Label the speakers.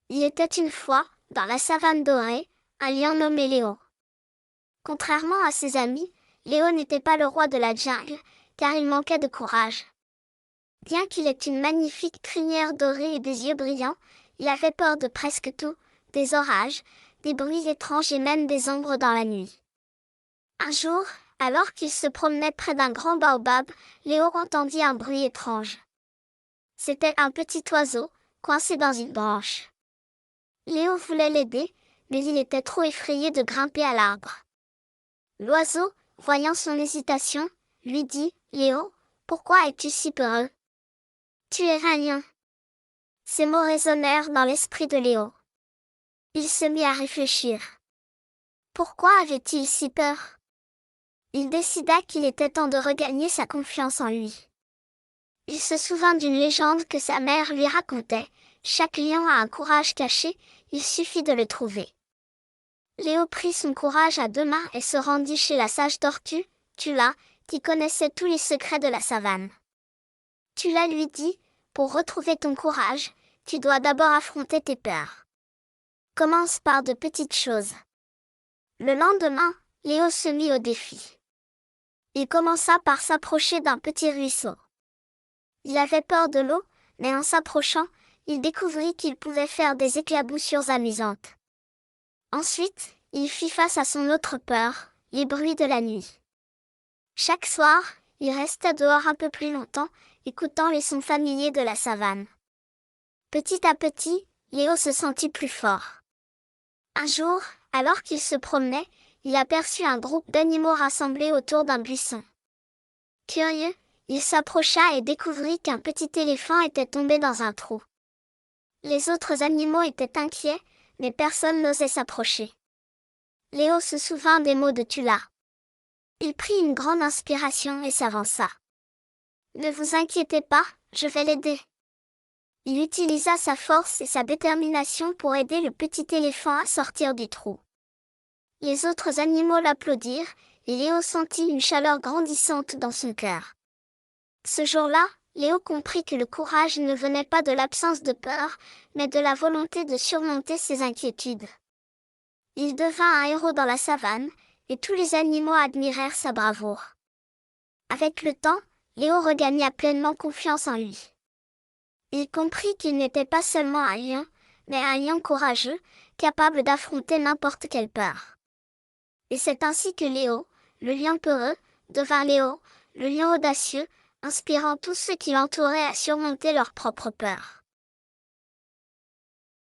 Speaker 1: Il était une fois, dans la savane dorée, un lion nommé Léo. Contrairement à ses amis, Léo n'était pas le roi de la jungle, car il manquait de courage. Bien qu'il ait une magnifique crinière dorée et des yeux brillants, il avait peur de presque tout, des orages, des bruits étranges et même des ombres dans la nuit. Un jour, alors qu'il se promenait près d'un grand baobab, Léo entendit un bruit étrange. C'était un petit oiseau, coincé dans une branche. Léo voulait l'aider, mais il était trop effrayé de grimper à l'arbre. L'oiseau, voyant son hésitation, lui dit, « Léo, pourquoi es-tu si peureux? Tu es un lion. » Ces mots résonnèrent dans l'esprit de Léo. Il se mit à réfléchir. Pourquoi avait-il si peur? Il décida qu'il était temps de regagner sa confiance en lui. Il se souvint d'une légende que sa mère lui racontait. Chaque lion a un courage caché, il suffit de le trouver. Léo prit son courage à deux mains et se rendit chez la sage tortue, Tula, qui connaissait tous les secrets de la savane. Tula lui dit, pour retrouver ton courage, tu dois d'abord affronter tes peurs. Commence par de petites choses. Le lendemain, Léo se mit au défi. Il commença par s'approcher d'un petit ruisseau. Il avait peur de l'eau, mais en s'approchant, il découvrit qu'il pouvait faire des éclaboussures amusantes. Ensuite, il fit face à son autre peur, les bruits de la nuit. Chaque soir, il restait dehors un peu plus longtemps, écoutant les sons familiers de la savane. Petit à petit, Léo se sentit plus fort. Un jour, alors qu'il se promenait, il aperçut un groupe d'animaux rassemblés autour d'un buisson. Curieux, il s'approcha et découvrit qu'un petit éléphant était tombé dans un trou. Les autres animaux étaient inquiets, mais personne n'osait s'approcher. Léo se souvint des mots de Tula. Il prit une grande inspiration et s'avança. « Ne vous inquiétez pas, je vais l'aider. » Il utilisa sa force et sa détermination pour aider le petit éléphant à sortir du trou. Les autres animaux l'applaudirent, et Léo sentit une chaleur grandissante dans son cœur. Ce jour-là, Léo comprit que le courage ne venait pas de l'absence de peur, mais de la volonté de surmonter ses inquiétudes. Il devint un héros dans la savane, et tous les animaux admirèrent sa bravoure. Avec le temps, Léo regagna pleinement confiance en lui. Il comprit qu'il n'était pas seulement un lion, mais un lion courageux, capable d'affronter n'importe quelle peur. Et c'est ainsi que Léo, le lion peureux, devint Léo, le lion audacieux, inspirant tous ceux qui l'entouraient à surmonter leurs propres peurs.